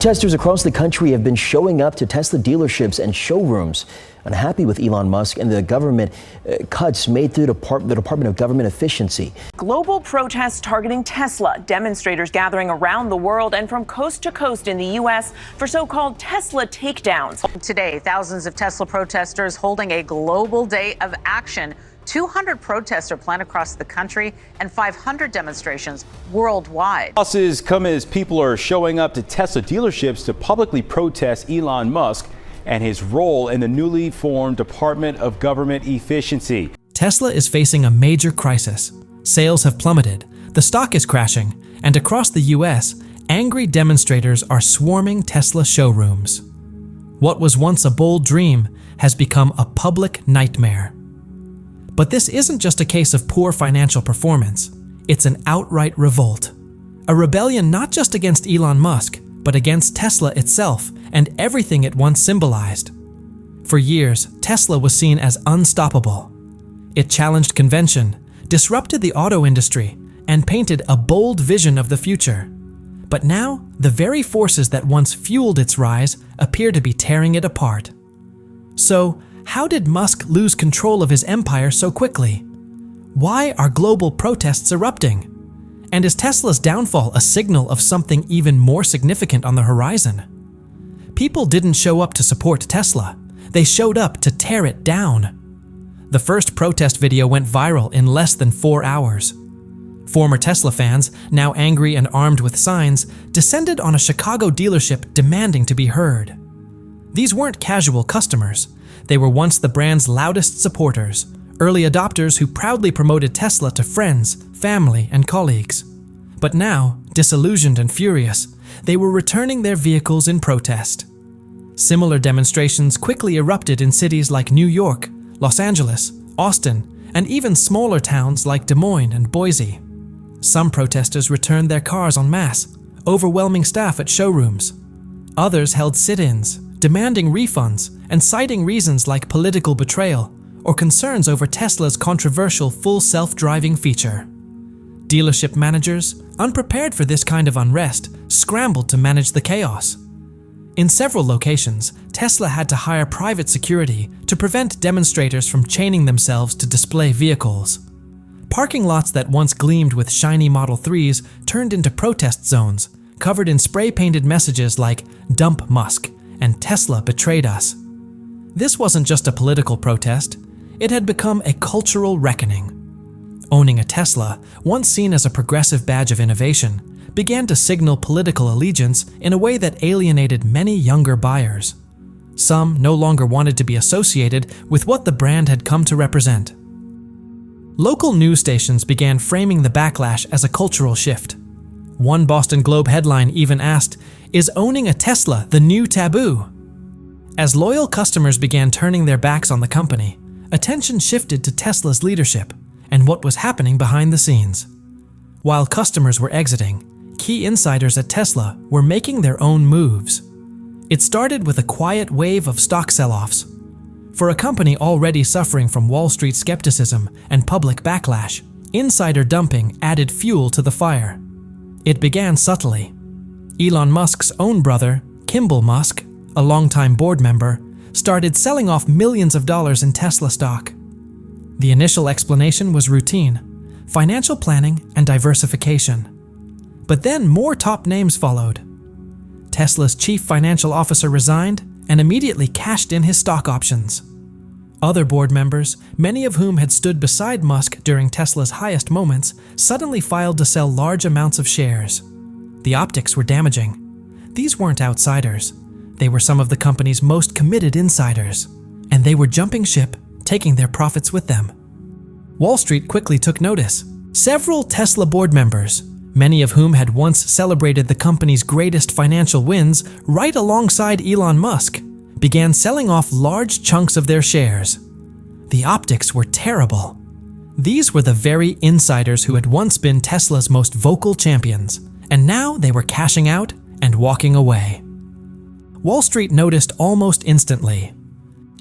Protesters across the country have been showing up to Tesla dealerships and showrooms, unhappy with Elon Musk and the government cuts made through the Department of Government Efficiency. Global protests targeting Tesla, demonstrators gathering around the world and from coast to coast in the U.S. for so-called Tesla takedowns. Today, thousands of Tesla protesters holding a global day of action. 200 protests are planned across the country and 500 demonstrations worldwide. Losses come as people are showing up to Tesla dealerships to publicly protest Elon Musk and his role in the newly formed Department of Government Efficiency. Tesla is facing a major crisis. Sales have plummeted, the stock is crashing, and across the US, angry demonstrators are swarming Tesla showrooms. What was once a bold dream has become a public nightmare. But this isn't just a case of poor financial performance. It's an outright revolt. A rebellion not just against Elon Musk, but against Tesla itself and everything it once symbolized. For years, Tesla was seen as unstoppable. It challenged convention, disrupted the auto industry, and painted a bold vision of the future. But now, the very forces that once fueled its rise appear to be tearing it apart. So, how did Musk lose control of his empire so quickly? Why are global protests erupting? And is Tesla's downfall a signal of something even more significant on the horizon? People didn't show up to support Tesla. They showed up to tear it down. The first protest video went viral in less than 4 hours. Former Tesla fans, now angry and armed with signs, descended on a Chicago dealership demanding to be heard. These weren't casual customers. They were once the brand's loudest supporters, early adopters who proudly promoted Tesla to friends, family, and colleagues. But now, disillusioned and furious, they were returning their vehicles in protest. Similar demonstrations quickly erupted in cities like New York, Los Angeles, Austin, and even smaller towns like Des Moines and Boise. Some protesters returned their cars en masse, overwhelming staff at showrooms. Others held sit-ins, demanding refunds and citing reasons like political betrayal or concerns over Tesla's controversial full self-driving feature. Dealership managers, unprepared for this kind of unrest, scrambled to manage the chaos. In several locations, Tesla had to hire private security to prevent demonstrators from chaining themselves to display vehicles. Parking lots that once gleamed with shiny Model 3s turned into protest zones, covered in spray-painted messages like "Dump Musk" and "Tesla betrayed us." This wasn't just a political protest, it had become a cultural reckoning. Owning a Tesla, once seen as a progressive badge of innovation, began to signal political allegiance in a way that alienated many younger buyers. Some no longer wanted to be associated with what the brand had come to represent. Local news stations began framing the backlash as a cultural shift. One Boston Globe headline even asked, "Is owning a Tesla the new taboo?" As loyal customers began turning their backs on the company, attention shifted to Tesla's leadership and what was happening behind the scenes. While customers were exiting, key insiders at Tesla were making their own moves. It started with a quiet wave of stock sell-offs. For a company already suffering from Wall Street skepticism and public backlash, insider dumping added fuel to the fire. It began subtly. Elon Musk's own brother, Kimball Musk, a longtime board member, started selling off millions of dollars in Tesla stock. The initial explanation was routine, financial planning and diversification. But then more top names followed. Tesla's chief financial officer resigned and immediately cashed in his stock options. Other board members, many of whom had stood beside Musk during Tesla's highest moments, suddenly filed to sell large amounts of shares. The optics were damaging. These weren't outsiders. They were some of the company's most committed insiders, and they were jumping ship, taking their profits with them. Wall Street quickly took notice. Several Tesla board members, many of whom had once celebrated the company's greatest financial wins right alongside Elon Musk, began selling off large chunks of their shares. The optics were terrible. These were the very insiders who had once been Tesla's most vocal champions, and now they were cashing out and walking away. Wall Street noticed almost instantly.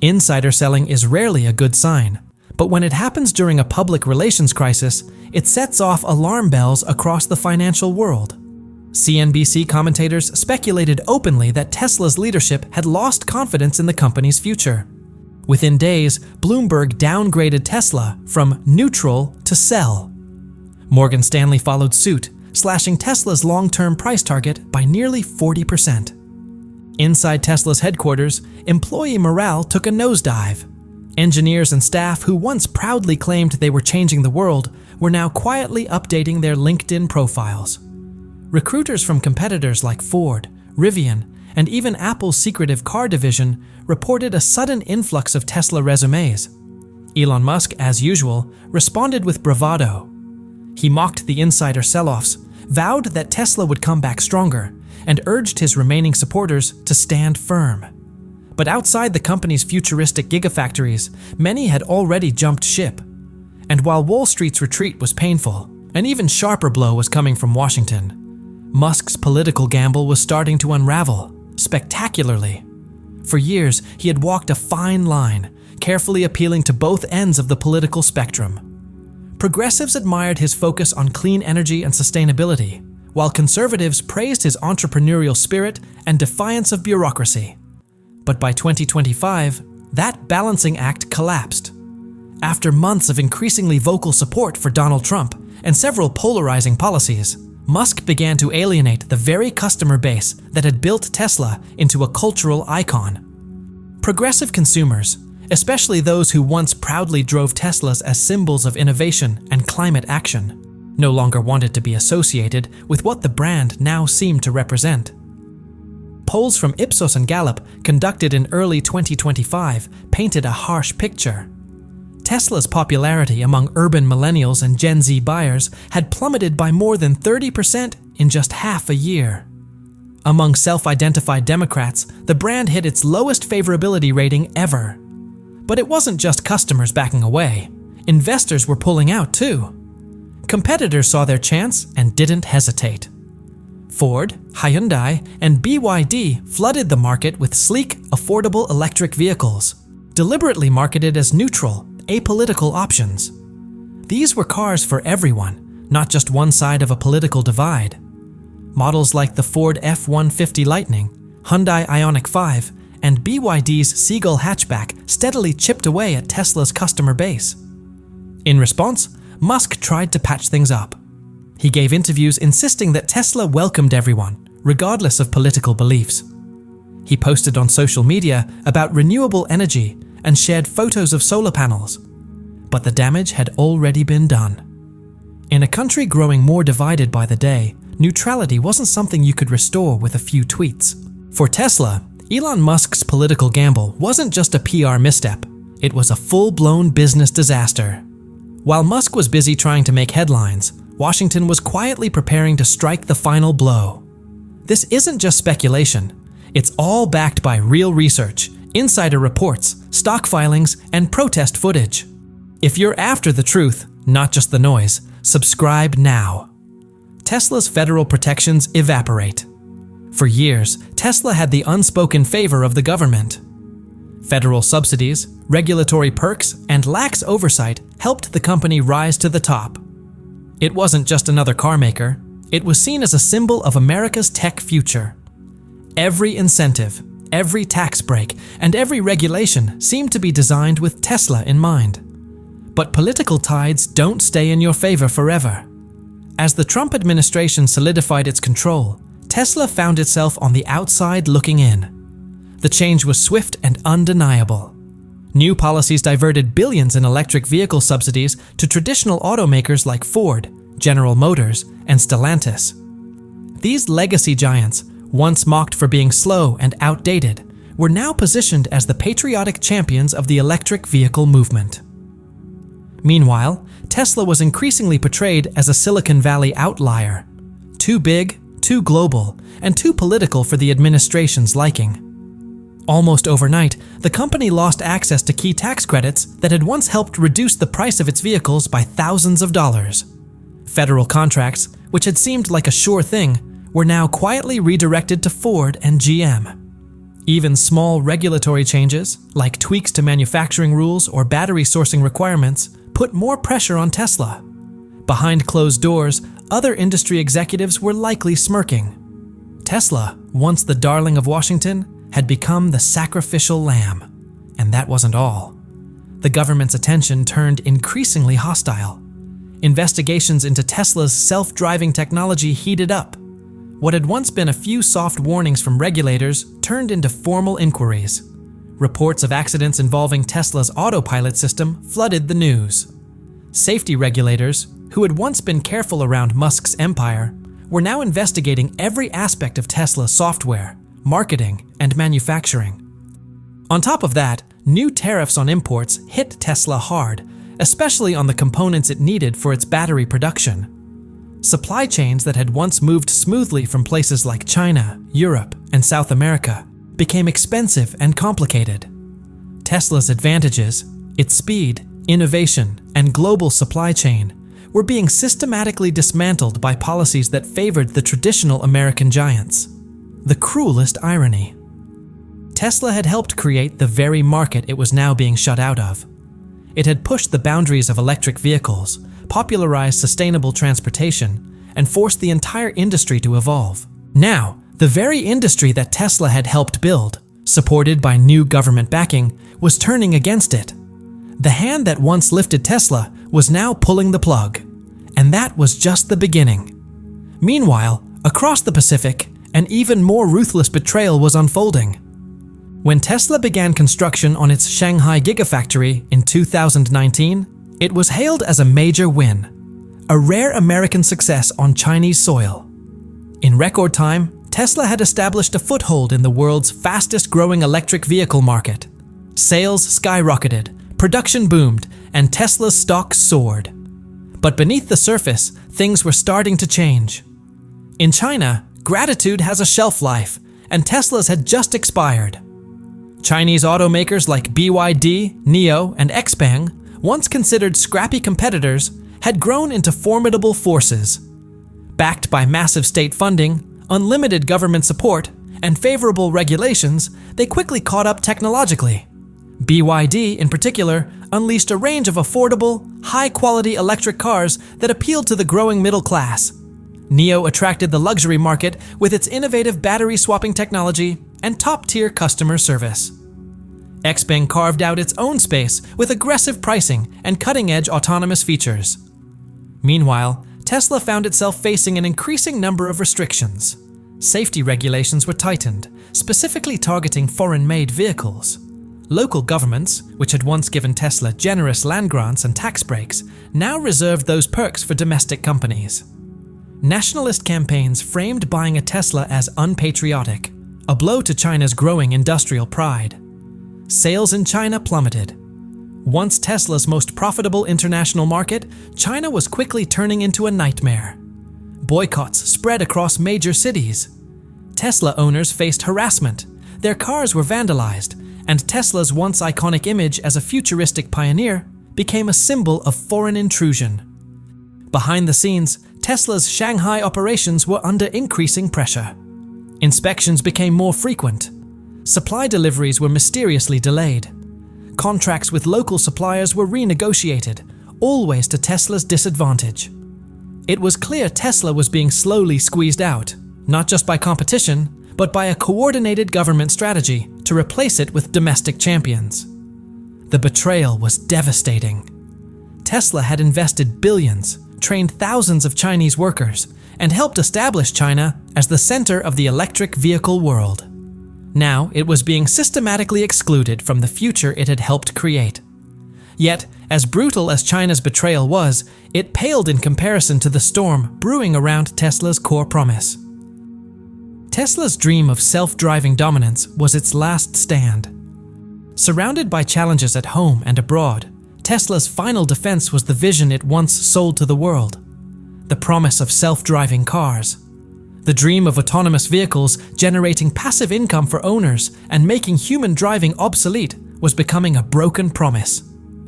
Insider selling is rarely a good sign, but when it happens during a public relations crisis, it sets off alarm bells across the financial world. CNBC commentators speculated openly that Tesla's leadership had lost confidence in the company's future. Within days, Bloomberg downgraded Tesla from neutral to sell. Morgan Stanley followed suit, slashing Tesla's long-term price target by nearly 40%. Inside Tesla's headquarters, employee morale took a nosedive. Engineers and staff who once proudly claimed they were changing the world were now quietly updating their LinkedIn profiles. Recruiters from competitors like Ford, Rivian, and even Apple's secretive car division reported a sudden influx of Tesla resumes. Elon Musk, as usual, responded with bravado. He mocked the insider sell-offs, vowed that Tesla would come back stronger, and urged his remaining supporters to stand firm. But outside the company's futuristic gigafactories, many had already jumped ship. And while Wall Street's retreat was painful, an even sharper blow was coming from Washington. Musk's political gamble was starting to unravel, spectacularly. For years, he had walked a fine line, carefully appealing to both ends of the political spectrum. Progressives admired his focus on clean energy and sustainability, while conservatives praised his entrepreneurial spirit and defiance of bureaucracy. But by 2025, that balancing act collapsed. After months of increasingly vocal support for Donald Trump and several polarizing policies, Musk began to alienate the very customer base that had built Tesla into a cultural icon. Progressive consumers, especially those who once proudly drove Teslas as symbols of innovation and climate action, no longer wanted to be associated with what the brand now seemed to represent. Polls from Ipsos and Gallup, conducted in early 2025, painted a harsh picture. Tesla's popularity among urban millennials and Gen Z buyers had plummeted by more than 30% in just half a year. Among self-identified Democrats, the brand hit its lowest favorability rating ever. But it wasn't just customers backing away. Investors were pulling out too. Competitors saw their chance and didn't hesitate. Ford, Hyundai, and BYD flooded the market with sleek, affordable electric vehicles, deliberately marketed as neutral, apolitical options. These were cars for everyone, not just one side of a political divide. Models like the Ford F-150 Lightning, Hyundai Ioniq 5, and BYD's Seagull hatchback steadily chipped away at Tesla's customer base. In response, Musk tried to patch things up. He gave interviews insisting that Tesla welcomed everyone, regardless of political beliefs. He posted on social media about renewable energy and shared photos of solar panels. But the damage had already been done. In a country growing more divided by the day, neutrality wasn't something you could restore with a few tweets. For Tesla, Elon Musk's political gamble wasn't just a PR misstep, it was a full-blown business disaster. While Musk was busy trying to make headlines, Washington was quietly preparing to strike the final blow. This isn't just speculation, it's all backed by real research, insider reports, stock filings, and protest footage. If you're after the truth, not just the noise, subscribe now. Tesla's federal protections evaporate. For years, Tesla had the unspoken favor of the government. Federal subsidies, regulatory perks, and lax oversight helped the company rise to the top. It wasn't just another car maker, it was seen as a symbol of America's tech future. Every incentive, every tax break, and every regulation seemed to be designed with Tesla in mind. But political tides don't stay in your favor forever. As the Trump administration solidified its control, Tesla found itself on the outside looking in. The change was swift and undeniable. New policies diverted billions in electric vehicle subsidies to traditional automakers like Ford, General Motors, and Stellantis. These legacy giants, once mocked for being slow and outdated, were now positioned as the patriotic champions of the electric vehicle movement. Meanwhile, Tesla was increasingly portrayed as a Silicon Valley outlier, too big, too global, and too political for the administration's liking. Almost overnight, the company lost access to key tax credits that had once helped reduce the price of its vehicles by thousands of dollars. Federal contracts, which had seemed like a sure thing, were now quietly redirected to Ford and GM. Even small regulatory changes, like tweaks to manufacturing rules or battery sourcing requirements, put more pressure on Tesla. Behind closed doors, other industry executives were likely smirking. Tesla, once the darling of Washington, had become the sacrificial lamb. And that wasn't all. The government's attention turned increasingly hostile. Investigations into Tesla's self-driving technology heated up. What had once been a few soft warnings from regulators turned into formal inquiries. Reports of accidents involving Tesla's autopilot system flooded the news. Safety regulators, who had once been careful around Musk's empire, were now investigating every aspect of Tesla's software, marketing, and manufacturing. On top of that, new tariffs on imports hit Tesla hard, especially on the components it needed for its battery production. Supply chains that had once moved smoothly from places like China, Europe, and South America became expensive and complicated. Tesla's advantages, its speed, innovation, and global supply chain, were being systematically dismantled by policies that favored the traditional American giants. The cruelest irony. Tesla had helped create the very market it was now being shut out of. It had pushed the boundaries of electric vehicles, popularized sustainable transportation, and forced the entire industry to evolve. Now, the very industry that Tesla had helped build, supported by new government backing, was turning against it. The hand that once lifted Tesla was now pulling the plug, and that was just the beginning. Meanwhile, across the Pacific, an even more ruthless betrayal was unfolding. When Tesla began construction on its Shanghai Gigafactory in 2019, it was hailed as a major win, a rare American success on Chinese soil. In record time, Tesla had established a foothold in the world's fastest-growing electric vehicle market. Sales skyrocketed, production boomed, and Tesla's stock soared. But beneath the surface, things were starting to change. In China, gratitude has a shelf life, and Tesla's had just expired. Chinese automakers like BYD, NIO, and XPeng, once considered scrappy competitors, had grown into formidable forces. Backed by massive state funding, unlimited government support, and favorable regulations, they quickly caught up technologically. BYD, in particular, unleashed a range of affordable, high-quality electric cars that appealed to the growing middle class. NIO attracted the luxury market with its innovative battery-swapping technology and top-tier customer service. XPeng carved out its own space with aggressive pricing and cutting-edge autonomous features. Meanwhile, Tesla found itself facing an increasing number of restrictions. Safety regulations were tightened, specifically targeting foreign-made vehicles. Local governments, which had once given Tesla generous land grants and tax breaks, now reserved those perks for domestic companies. Nationalist campaigns framed buying a Tesla as unpatriotic, a blow to China's growing industrial pride. Sales in China plummeted. Once Tesla's most profitable international market, China was quickly turning into a nightmare. Boycotts spread across major cities. Tesla owners faced harassment, their cars were vandalized, and Tesla's once iconic image as a futuristic pioneer became a symbol of foreign intrusion. Behind the scenes, Tesla's Shanghai operations were under increasing pressure. Inspections became more frequent. Supply deliveries were mysteriously delayed. Contracts with local suppliers were renegotiated, always to Tesla's disadvantage. It was clear Tesla was being slowly squeezed out, not just by competition, but by a coordinated government strategy to replace it with domestic champions. The betrayal was devastating. Tesla had invested billions, trained thousands of Chinese workers, and helped establish China as the center of the electric vehicle world. Now it was being systematically excluded from the future it had helped create. Yet, as brutal as China's betrayal was, it paled in comparison to the storm brewing around Tesla's core promise. Tesla's dream of self-driving dominance was its last stand. Surrounded by challenges at home and abroad, Tesla's final defense was the vision it once sold to the world: the promise of self-driving cars. The dream of autonomous vehicles generating passive income for owners and making human driving obsolete was becoming a broken promise,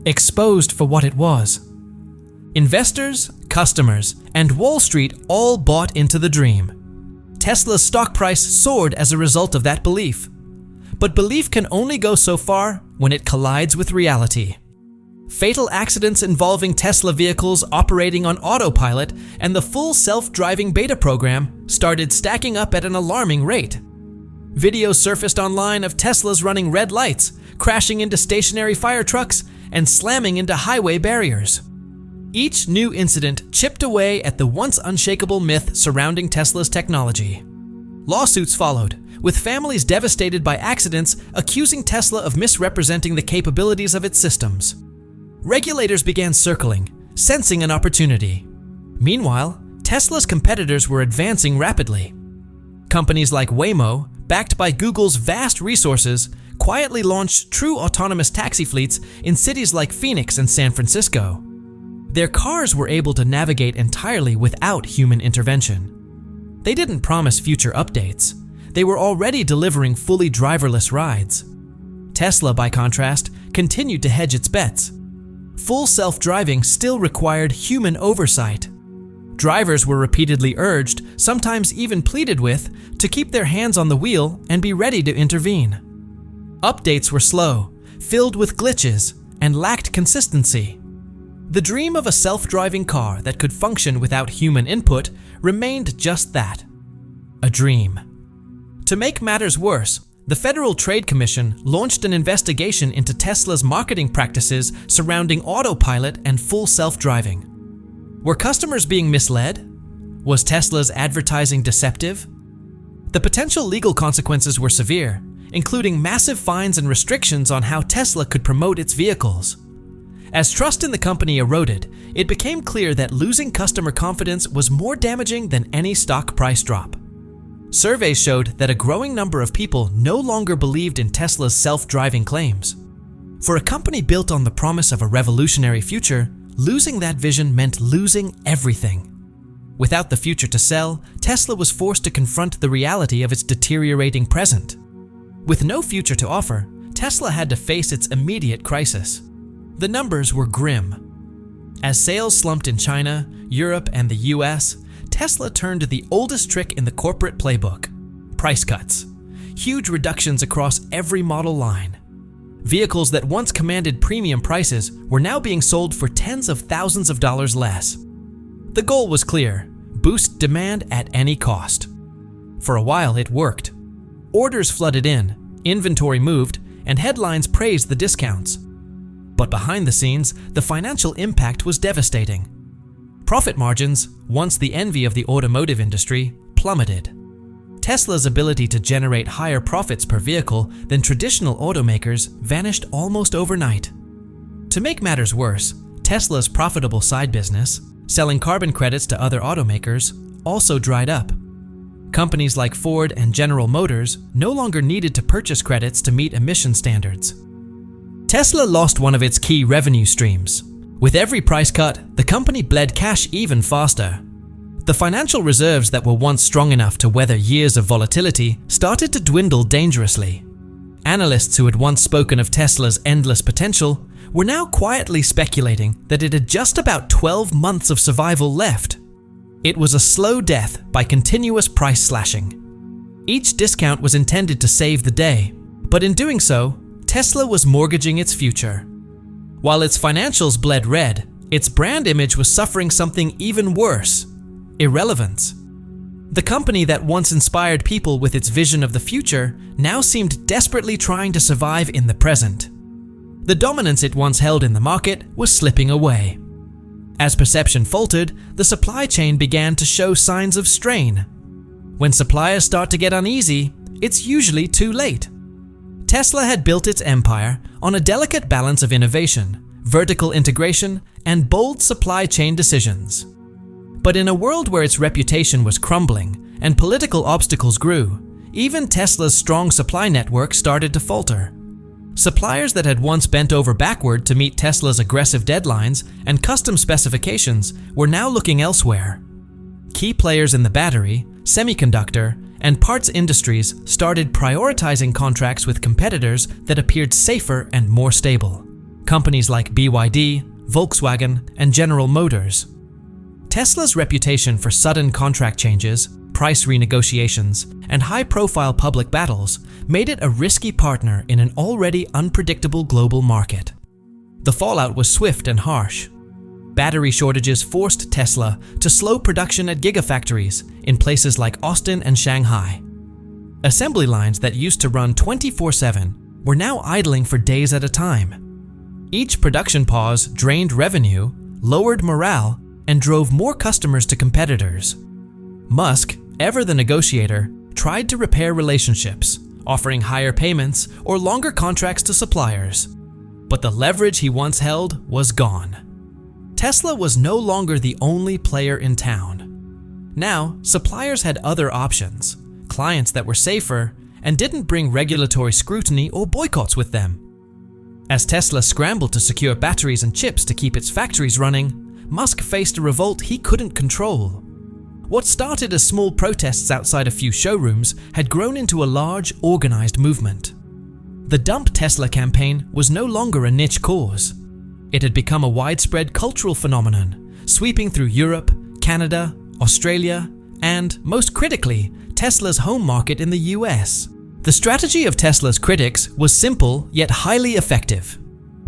exposed for what it was. Investors, customers, and Wall Street all bought into the dream. Tesla's stock price soared as a result of that belief. But belief can only go so far when it collides with reality. Fatal accidents involving Tesla vehicles operating on autopilot and the full self-driving beta program started stacking up at an alarming rate. Videos surfaced online of Teslas running red lights, crashing into stationary fire trucks, and slamming into highway barriers. Each new incident chipped away at the once unshakable myth surrounding Tesla's technology. Lawsuits followed, with families devastated by accidents accusing Tesla of misrepresenting the capabilities of its systems. Regulators began circling, sensing an opportunity. Meanwhile, Tesla's competitors were advancing rapidly. Companies like Waymo, backed by Google's vast resources, quietly launched true autonomous taxi fleets in cities like Phoenix and San Francisco. Their cars were able to navigate entirely without human intervention. They didn't promise future updates. They were already delivering fully driverless rides. Tesla, by contrast, continued to hedge its bets. Full self-driving still required human oversight. Drivers were repeatedly urged, sometimes even pleaded with, to keep their hands on the wheel and be ready to intervene. Updates were slow, filled with glitches, and lacked consistency. The dream of a self-driving car that could function without human input remained just that, a dream. To make matters worse, the Federal Trade Commission launched an investigation into Tesla's marketing practices surrounding autopilot and full self-driving. Were customers being misled? Was Tesla's advertising deceptive? The potential legal consequences were severe, including massive fines and restrictions on how Tesla could promote its vehicles. As trust in the company eroded, it became clear that losing customer confidence was more damaging than any stock price drop. Surveys showed that a growing number of people no longer believed in Tesla's self-driving claims. For a company built on the promise of a revolutionary future, losing that vision meant losing everything. Without the future to sell, Tesla was forced to confront the reality of its deteriorating present. With no future to offer, Tesla had to face its immediate crisis. The numbers were grim. As sales slumped in China, Europe, and the US, Tesla turned to the oldest trick in the corporate playbook: price cuts. Huge reductions across every model line. Vehicles that once commanded premium prices were now being sold for tens of thousands of dollars less. The goal was clear: boost demand at any cost. For a while, it worked. Orders flooded in, inventory moved, and headlines praised the discounts. But behind the scenes, the financial impact was devastating. Profit margins, once the envy of the automotive industry, plummeted. Tesla's ability to generate higher profits per vehicle than traditional automakers vanished almost overnight. To make matters worse, Tesla's profitable side business, selling carbon credits to other automakers, also dried up. Companies like Ford and General Motors no longer needed to purchase credits to meet emission standards. Tesla lost one of its key revenue streams. With every price cut, the company bled cash even faster. The financial reserves that were once strong enough to weather years of volatility started to dwindle dangerously. Analysts who had once spoken of Tesla's endless potential were now quietly speculating that it had just about 12 months of survival left. It was a slow death by continuous price slashing. Each discount was intended to save the day, but in doing so, Tesla was mortgaging its future. While its financials bled red, its brand image was suffering something even worse: irrelevance. The company that once inspired people with its vision of the future now seemed desperately trying to survive in the present. The dominance it once held in the market was slipping away. As perception faltered, the supply chain began to show signs of strain. When suppliers start to get uneasy, it's usually too late. Tesla had built its empire on a delicate balance of innovation, vertical integration, and bold supply chain decisions. But in a world where its reputation was crumbling and political obstacles grew, even Tesla's strong supply network started to falter. Suppliers that had once bent over backward to meet Tesla's aggressive deadlines and custom specifications were now looking elsewhere. Key players in the battery, semiconductor, and parts industries started prioritizing contracts with competitors that appeared safer and more stable. Companies like BYD, Volkswagen, and General Motors. Tesla's reputation for sudden contract changes, price renegotiations, and high-profile public battles made it a risky partner in an already unpredictable global market. The fallout was swift and harsh. Battery shortages forced Tesla to slow production at gigafactories in places like Austin and Shanghai. Assembly lines that used to run 24/7 were now idling for days at a time. Each production pause drained revenue, lowered morale, and drove more customers to competitors. Musk, ever the negotiator, tried to repair relationships, offering higher payments or longer contracts to suppliers. But the leverage he once held was gone. Tesla was no longer the only player in town. Now, suppliers had other options, clients that were safer and didn't bring regulatory scrutiny or boycotts with them. As Tesla scrambled to secure batteries and chips to keep its factories running, Musk faced a revolt he couldn't control. What started as small protests outside a few showrooms had grown into a large, organized movement. The Dump Tesla campaign was no longer a niche cause. It had become a widespread cultural phenomenon, sweeping through Europe, Canada, Australia, and, most critically, Tesla's home market in the US. The strategy of Tesla's critics was simple yet highly effective.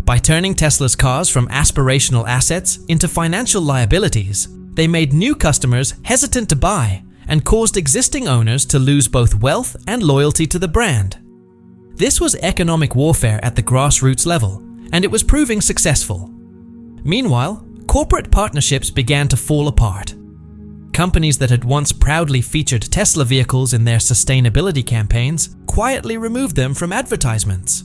By turning Tesla's cars from aspirational assets into financial liabilities, they made new customers hesitant to buy and caused existing owners to lose both wealth and loyalty to the brand. This was economic warfare at the grassroots level, and it was proving successful. Meanwhile, corporate partnerships began to fall apart. Companies that had once proudly featured Tesla vehicles in their sustainability campaigns quietly removed them from advertisements.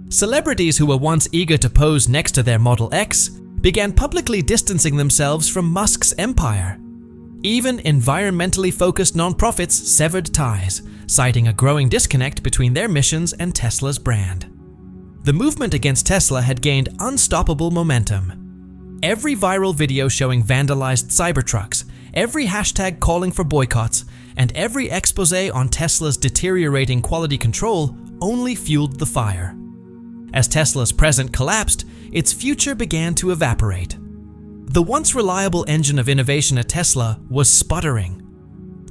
Celebrities who were once eager to pose next to their Model X began publicly distancing themselves from Musk's empire. Even environmentally focused nonprofits severed ties, citing a growing disconnect between their missions and Tesla's brand. The movement against Tesla had gained unstoppable momentum. Every viral video showing vandalized Cybertrucks, every hashtag calling for boycotts, and every expose on Tesla's deteriorating quality control only fueled the fire. As Tesla's present collapsed, its future began to evaporate. The once reliable engine of innovation at Tesla was sputtering.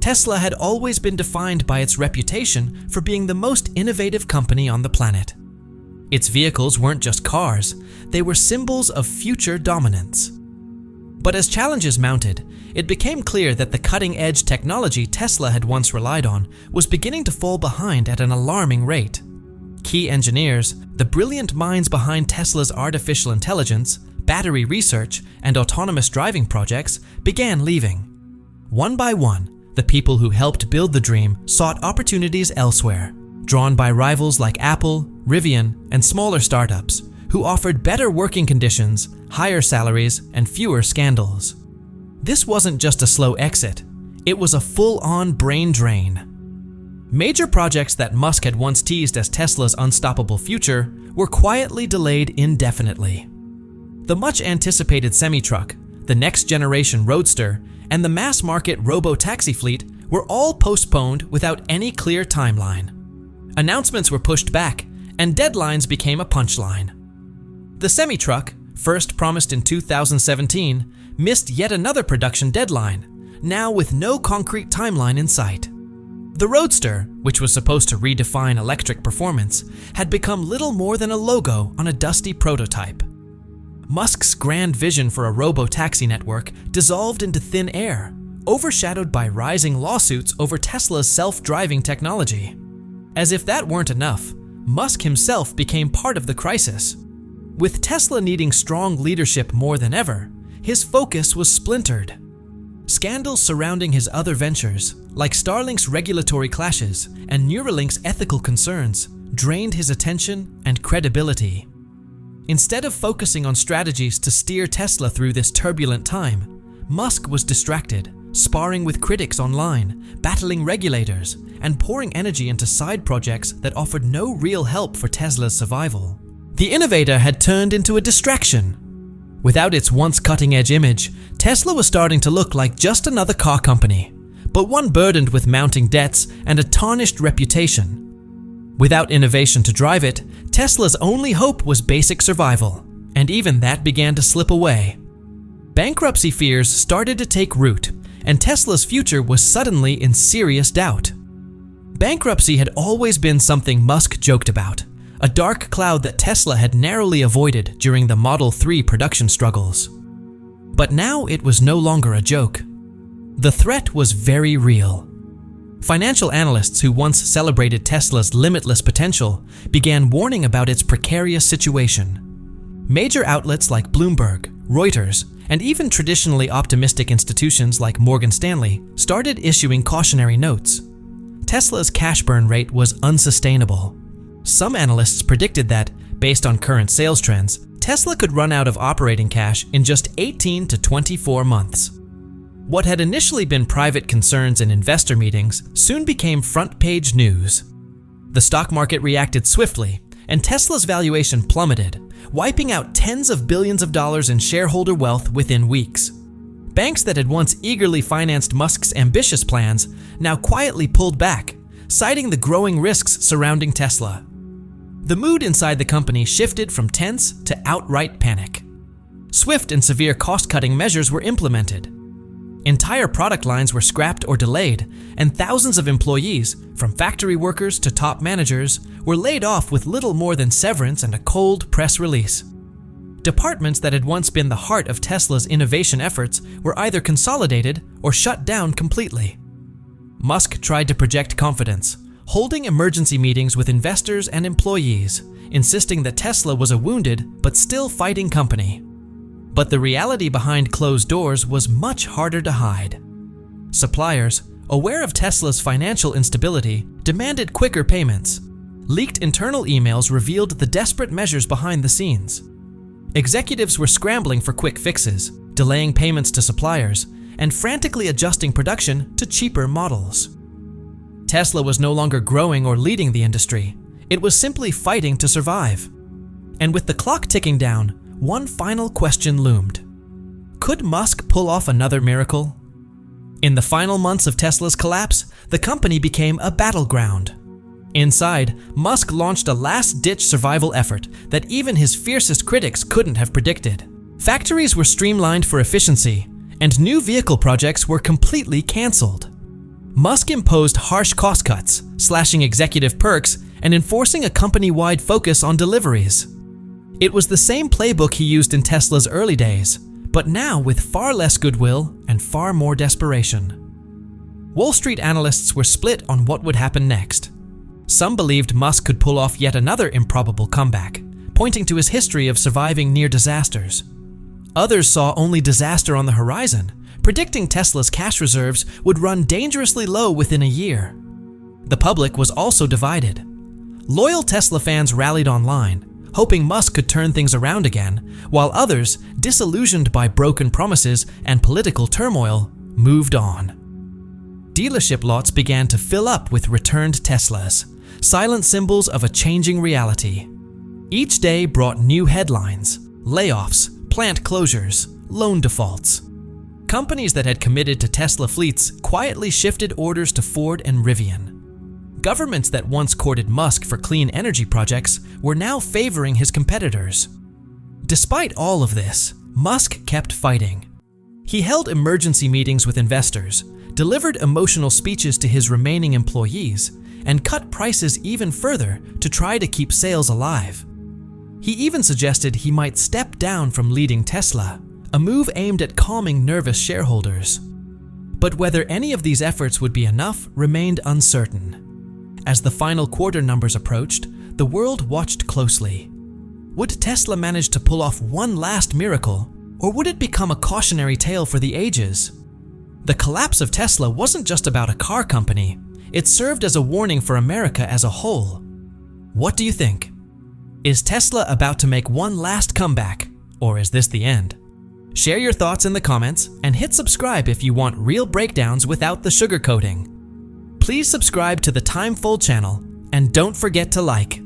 Tesla had always been defined by its reputation for being the most innovative company on the planet. Its vehicles weren't just cars, they were symbols of future dominance. But as challenges mounted, it became clear that the cutting-edge technology Tesla had once relied on was beginning to fall behind at an alarming rate. Key engineers, the brilliant minds behind Tesla's artificial intelligence, battery research, and autonomous driving projects, began leaving. One by one, the people who helped build the dream sought opportunities elsewhere, drawn by rivals like Apple, Rivian, and smaller startups, who offered better working conditions, higher salaries, and fewer scandals. This wasn't just a slow exit, it was a full-on brain drain. Major projects that Musk had once teased as Tesla's unstoppable future were quietly delayed indefinitely. The much-anticipated semi-truck, the next-generation Roadster, and the mass-market robo-taxi fleet were all postponed without any clear timeline. Announcements were pushed back, and deadlines became a punchline. The semi-truck, first promised in 2017, missed yet another production deadline, now with no concrete timeline in sight. The Roadster, which was supposed to redefine electric performance, had become little more than a logo on a dusty prototype. Musk's grand vision for a robo-taxi network dissolved into thin air, overshadowed by rising lawsuits over Tesla's self-driving technology. As if that weren't enough, Musk himself became part of the crisis. With Tesla needing strong leadership more than ever, his focus was splintered. Scandals surrounding his other ventures, like Starlink's regulatory clashes and Neuralink's ethical concerns, drained his attention and credibility. Instead of focusing on strategies to steer Tesla through this turbulent time, Musk was distracted, sparring with critics online, battling regulators, and pouring energy into side projects that offered no real help for Tesla's survival. The innovator had turned into a distraction. Without its once cutting-edge image, Tesla was starting to look like just another car company, but one burdened with mounting debts and a tarnished reputation. Without innovation to drive it, Tesla's only hope was basic survival, and even that began to slip away. Bankruptcy fears started to take root, and Tesla's future was suddenly in serious doubt. Bankruptcy had always been something Musk joked about, a dark cloud that Tesla had narrowly avoided during the Model 3 production struggles. But now it was no longer a joke. The threat was very real. Financial analysts who once celebrated Tesla's limitless potential began warning about its precarious situation. Major outlets like Bloomberg, Reuters, and even traditionally optimistic institutions like Morgan Stanley started issuing cautionary notes. Tesla's cash burn rate was unsustainable. Some analysts predicted that, based on current sales trends, Tesla could run out of operating cash in just 18 to 24 months. What had initially been private concerns in investor meetings soon became front-page news. The stock market reacted swiftly, and Tesla's valuation plummeted, wiping out tens of billions of dollars in shareholder wealth within weeks. Banks that had once eagerly financed Musk's ambitious plans now quietly pulled back, citing the growing risks surrounding Tesla. The mood inside the company shifted from tense to outright panic. Swift and severe cost-cutting measures were implemented. Entire product lines were scrapped or delayed, and thousands of employees, from factory workers to top managers, were laid off with little more than severance and a cold press release. Departments that had once been the heart of Tesla's innovation efforts were either consolidated or shut down completely. Musk tried to project confidence, holding emergency meetings with investors and employees, insisting that Tesla was a wounded but still fighting company. But the reality behind closed doors was much harder to hide. Suppliers, aware of Tesla's financial instability, demanded quicker payments. Leaked internal emails revealed the desperate measures behind the scenes. Executives were scrambling for quick fixes, delaying payments to suppliers, and frantically adjusting production to cheaper models. Tesla was no longer growing or leading the industry. It was simply fighting to survive. And with the clock ticking down, one final question loomed. Could Musk pull off another miracle? In the final months of Tesla's collapse, the company became a battleground. Inside, Musk launched a last-ditch survival effort that even his fiercest critics couldn't have predicted. Factories were streamlined for efficiency, and new vehicle projects were completely canceled. Musk imposed harsh cost cuts, slashing executive perks and enforcing a company-wide focus on deliveries. It was the same playbook he used in Tesla's early days, but now with far less goodwill and far more desperation. Wall Street analysts were split on what would happen next. Some believed Musk could pull off yet another improbable comeback, pointing to his history of surviving near disasters. Others saw only disaster on the horizon, predicting Tesla's cash reserves would run dangerously low within a year. The public was also divided. Loyal Tesla fans rallied online, hoping Musk could turn things around again, while others, disillusioned by broken promises and political turmoil, moved on. Dealership lots began to fill up with returned Teslas, silent symbols of a changing reality. Each day brought new headlines, layoffs, plant closures, loan defaults. Companies that had committed to Tesla fleets quietly shifted orders to Ford and Rivian. Governments that once courted Musk for clean energy projects were now favoring his competitors. Despite all of this, Musk kept fighting. He held emergency meetings with investors, delivered emotional speeches to his remaining employees, and cut prices even further to try to keep sales alive. He even suggested he might step down from leading Tesla, a move aimed at calming nervous shareholders. But whether any of these efforts would be enough remained uncertain. As the final quarter numbers approached, the world watched closely. Would Tesla manage to pull off one last miracle, or would it become a cautionary tale for the ages? The collapse of Tesla wasn't just about a car company. It served as a warning for America as a whole. What do you think? Is Tesla about to make one last comeback, or is this the end? Share your thoughts in the comments and hit subscribe if you want real breakdowns without the sugarcoating. Please subscribe to the Timeful channel and don't forget to like.